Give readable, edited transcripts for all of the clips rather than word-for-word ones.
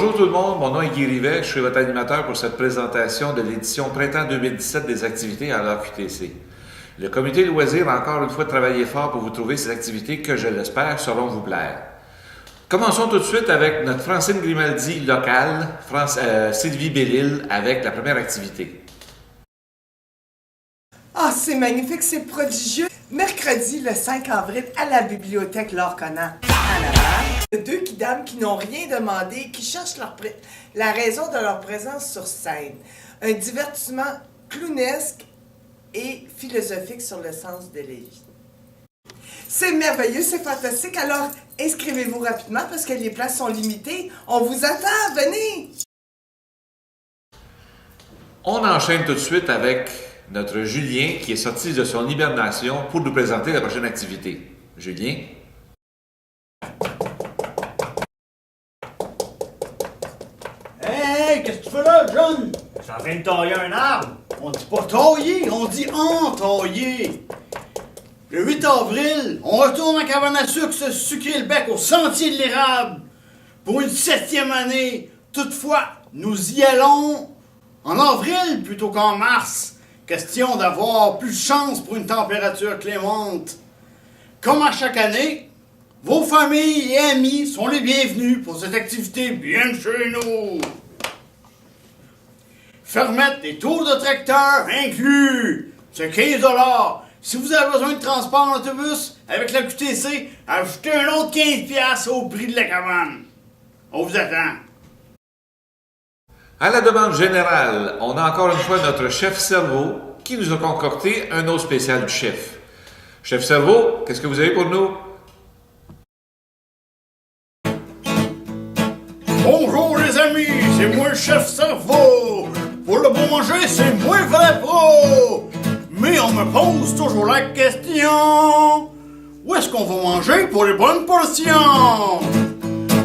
bonjour tout le monde, mon nom est Guy Rivet, je suis votre animateur pour cette présentation de l'édition Printemps 2017 des activités à l'AQTC. Le comité de loisirs a encore une fois travaillé fort pour vous trouver ces activités que, je l'espère, sauront vous plaire. Commençons tout de suite avec notre Francine Grimaldi locale, Sylvie Bellil, avec la première activité. Ah, c'est magnifique, c'est prodigieux. Mercredi, le 5 avril, à la bibliothèque Laure Conan, à Laval, deux dames qui n'ont rien demandé, qui cherchent la raison de leur présence sur scène. Un divertissement clownesque et philosophique sur le sens de la vie. C'est merveilleux, c'est fantastique. Alors, inscrivez-vous rapidement parce que les places sont limitées. On vous attend, venez! On enchaîne tout de suite avec notre Julien qui est sorti de son hibernation pour nous présenter la prochaine activité. Julien? Hey, qu'est-ce que tu fais là, John? Je suis en train de tailler un arbre. On dit pas tailler, on dit entailler. Le 8 avril, on retourne en cabane à sucre se sucrer le bec au sentier de l'érable pour une 7e année. Toutefois, nous y allons en avril plutôt qu'en mars. Question d'avoir plus de chance pour une température clémente. Comme à chaque année, vos familles et amis sont les bienvenus pour cette activité bien de chez nous. Fermette et tours de tracteur inclus. C'est 15 $. Si vous avez besoin de transport en autobus avec la QTC, ajoutez un autre 15$ au prix de la cabane. On vous attend. À la demande générale, on a encore une fois notre chef cerveau qui nous a concocté un autre spécial du chef. Chef cerveau, qu'est-ce que vous avez pour nous? Bonjour les amis, c'est moi le chef cerveau. Pour le bon manger, c'est moi le vrai pro. Mais on me pose toujours la question, où est-ce qu'on va manger pour les bonnes portions?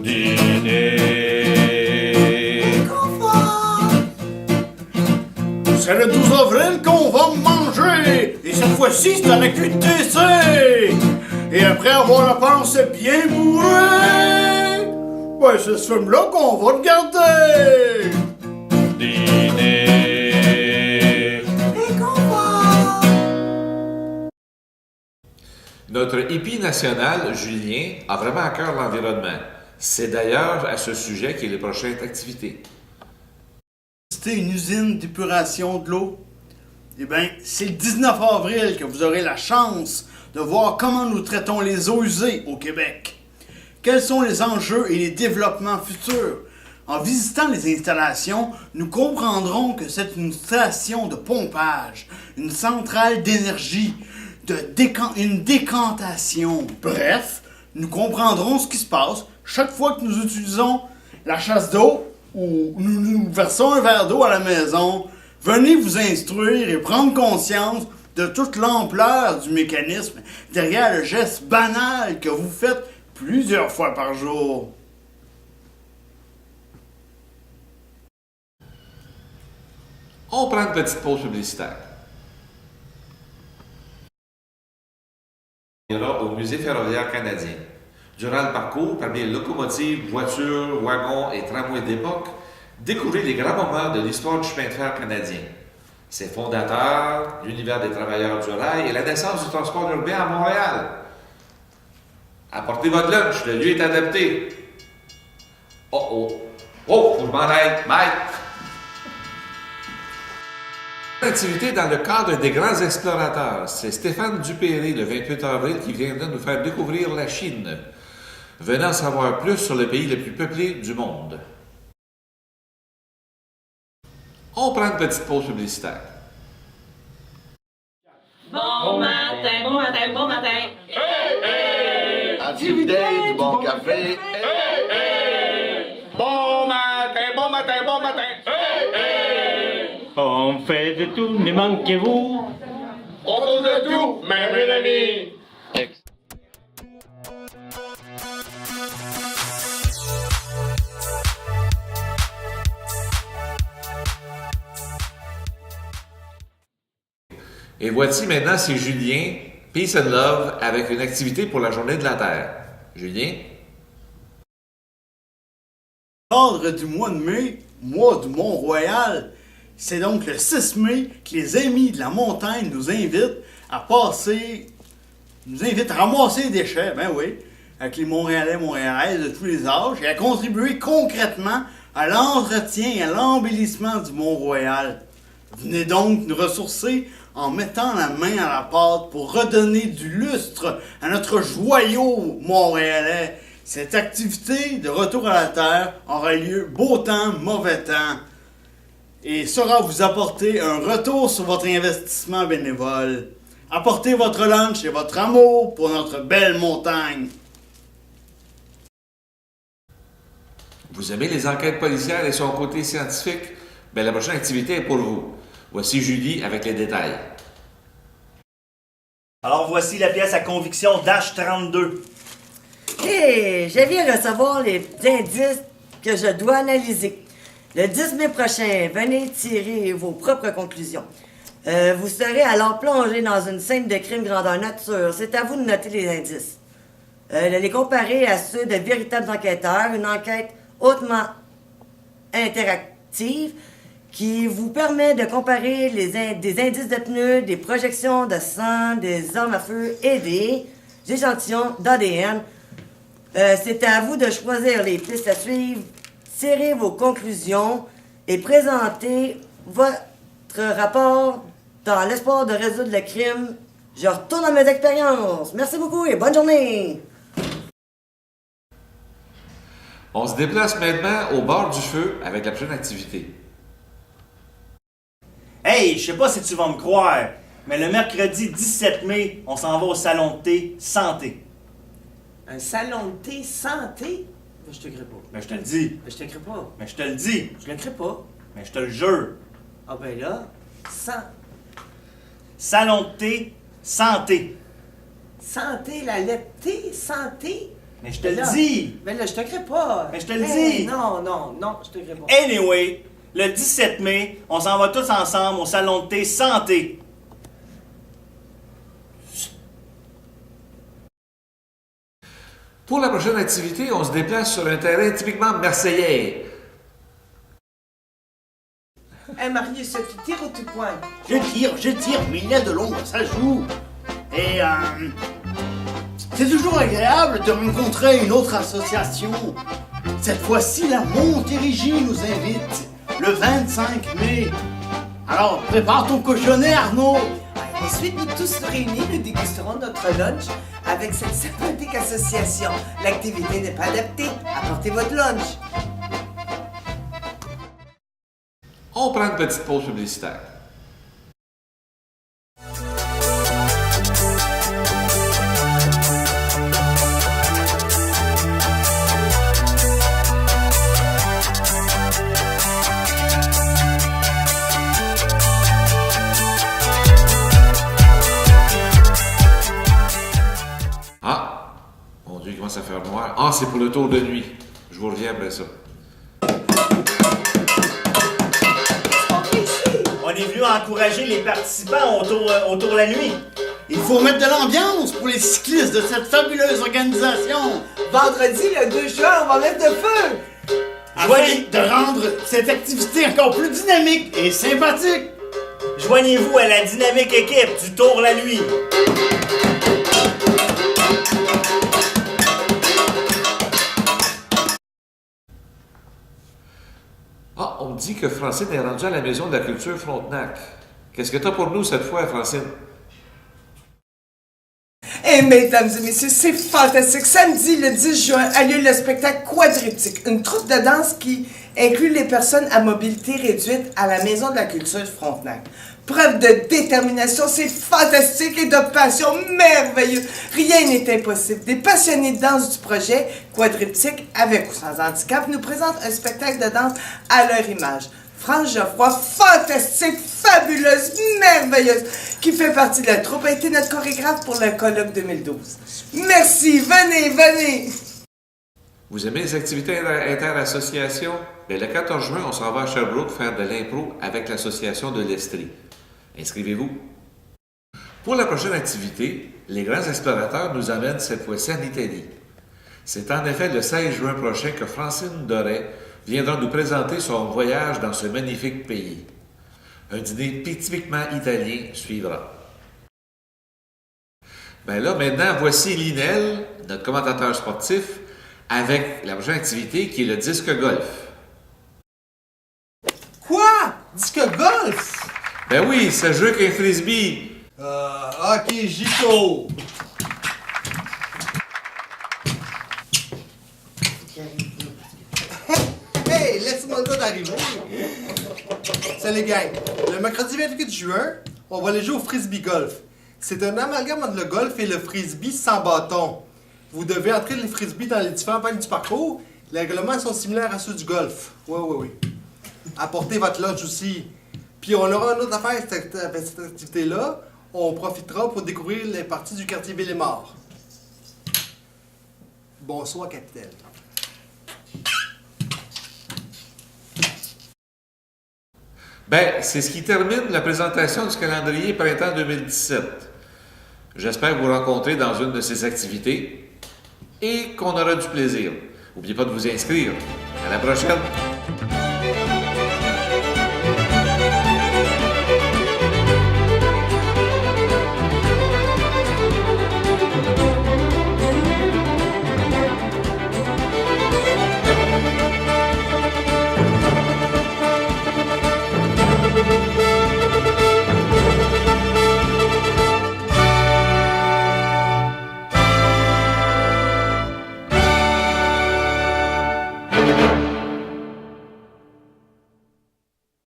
Dîner. C'est le 12 avril qu'on va manger. Et cette fois-ci, c'est à la QTC. Et après avoir la panse bien bourrée, ben c'est ce film-là qu'on va regarder. Dîner. Notre hippie national, Julien, a vraiment à cœur l'environnement. C'est d'ailleurs à ce sujet qu'il est les prochaines activités. Visiter une usine d'épuration de l'eau. Eh bien, c'est le 19 avril que vous aurez la chance de voir comment nous traitons les eaux usées au Québec. Quels sont les enjeux et les développements futurs? En visitant les installations, nous comprendrons que c'est une station de pompage, une centrale d'énergie, une décantation. Bref, nous comprendrons ce qui se passe chaque fois que nous utilisons la chasse d'eau ou nous versons un verre d'eau à la maison. Venez vous instruire et prendre conscience de toute l'ampleur du mécanisme derrière le geste banal que vous faites plusieurs fois par jour. On prend une petite pause publicitaire. Il y aura au Musée ferroviaire canadien. Durant le parcours, parmi les locomotives, voitures, wagons et tramways d'époque, découvrez les grands moments de l'histoire du chemin de fer canadien. Ses fondateurs, l'univers des travailleurs du rail et la naissance du transport urbain à Montréal. Apportez votre lunch, le lieu est adapté. Oh, faut que je m'en aille. Bye! Activité dans le cadre des grands explorateurs. C'est Stéphane Dupéré, le 28 avril, qui viendra nous faire découvrir la Chine. Venez en savoir plus sur le pays le plus peuplé du monde. On prend une petite pause publicitaire. Bon matin, bon matin, bon matin. Hey, hey! Activité du bon café. Hey, hey! Bon matin, bon matin, bon matin. Hey, hey! On fait de tout, ne manquez-vous. On trouve de tout, même les amis. Et voici maintenant, c'est Julien, Peace and Love, avec une activité pour la Journée de la Terre. Julien? cadre du mois de mai, mois du Mont-Royal, c'est donc le 6 mai que les amis de la montagne nous invitent à ramasser les déchets, ben oui, avec les Montréalais, Montréalaises de tous les âges, et à contribuer concrètement à l'entretien et à l'embellissement du Mont-Royal. Venez donc nous ressourcer en mettant la main à la pâte pour redonner du lustre à notre joyau montréalais. Cette activité de retour à la terre aura lieu beau temps, mauvais temps, et saura vous apporter un retour sur votre investissement bénévole. Apportez votre lunch et votre amour pour notre belle montagne. Vous aimez les enquêtes policières et son côté scientifique? Bien, la prochaine activité est pour vous. Voici Julie avec les détails. Alors voici la pièce à conviction d'H32. Et je viens recevoir les indices que je dois analyser. Le 10 mai prochain, venez tirer vos propres conclusions. Vous serez alors plongé dans une scène de crime grandeur nature. C'est à vous de noter les indices. De les comparer à ceux de véritables enquêteurs. Une enquête hautement interactive qui vous permet de comparer des indices de pneus, des projections de sang, des armes à feu et des échantillons d'ADN. C'est à vous de choisir les pistes à suivre, tirer vos conclusions et présenter votre rapport dans l'espoir de résoudre le crime. Je retourne à mes expériences. Merci beaucoup et bonne journée! On se déplace maintenant au bord du feu avec la prochaine activité. Hey, je sais pas si tu vas me croire, mais le mercredi 17 mai, on s'en va au salon de thé santé. Un salon de thé santé? Je te crée pas. Mais je te le dis. Je te crée pas. Mais je te le dis. Je le crée pas. Mais je te le jure. Ah ben là, Salon de thé santé. santé, la lettre T, santé. Mais je te le dis. Mais là, je te crée pas. Mais je te le Hey, dis. Non, je te crée pas. Anyway, le 17 mai, on s'en va tous ensemble au salon de thé santé. Pour la prochaine activité, on se déplace sur un terrain typiquement marseillais. Hey Marius, tu tires ou tu pointes? Je tire, mais il y a de l'ombre, ça joue. Et c'est toujours agréable de rencontrer une autre association. Cette fois-ci, la Montérégie nous invite le 25 mai. Alors, prépare ton cochonnet, Arnaud. Ensuite, nous tous réunis, nous dégusterons notre lunch avec cette sympathique association. L'activité n'est pas adaptée. Apportez votre lunch. On prend une petite pause publicitaire. Ah! Mon Dieu, il commence à faire noir. Ah, c'est pour le tour de nuit. Je vous reviens après ça. On est venu encourager les participants autour de la nuit. Il faut mettre de l'ambiance pour les cyclistes de cette fabuleuse organisation. Vendredi, le 2 juin, on va mettre de feu. Afin de rendre cette activité encore plus dynamique et sympathique. Joignez-vous à la dynamique équipe du Tour la nuit. Ah, on me dit que Francine est rendue à la Maison de la Culture Frontenac. Qu'est-ce que tu as pour nous cette fois, Francine? Eh, mesdames et messieurs, c'est fantastique. Samedi, le 10 juin, a lieu le spectacle Quadriptyque, une troupe de danse qui inclut les personnes à mobilité réduite à la Maison de la Culture Frontenac. Preuve de détermination, c'est fantastique et de passion merveilleuse. Rien n'est impossible. Des passionnés de danse du projet Quadriptyque, avec ou sans handicap, nous présentent un spectacle de danse à leur image. France Geoffroy, fantastique, fabuleuse, merveilleuse, qui fait partie de la troupe, a été notre chorégraphe pour le colloque 2012. Merci, venez! Vous aimez les activités inter-associations? Bien, le 14 juin, on s'en va à Sherbrooke faire de l'impro avec l'association de l'Estrie. Inscrivez-vous. Pour la prochaine activité, les grands explorateurs nous amènent cette fois-ci en Italie. C'est en effet le 16 juin prochain que Francine Doré viendra nous présenter son voyage dans ce magnifique pays. Un dîner typiquement italien suivra. Ben là, maintenant, voici Linel, notre commentateur sportif, avec la prochaine activité qui est le disque golf. Quoi? Disque golf? Ben oui, ça joue qu'un frisbee. Ok, Gico. Hey, laisse-moi le temps d'arriver. Salut gang. Le mercredi 28 juin, on va aller jouer au frisbee golf. C'est un amalgame entre le golf et le frisbee sans bâton. Vous devez entrer les frisbees dans les différents paliers du parcours. Les règlements sont similaires à ceux du golf. Oui. Apportez votre lunch aussi. Puis on aura une autre affaire avec cette activité-là. On profitera pour découvrir les parties du quartier Villemort. Bonsoir, capitaine. Ben, c'est ce qui termine la présentation du calendrier printemps 2017. J'espère vous rencontrer dans une de ces activités et qu'on aura du plaisir. N'oubliez pas de vous inscrire. À la prochaine!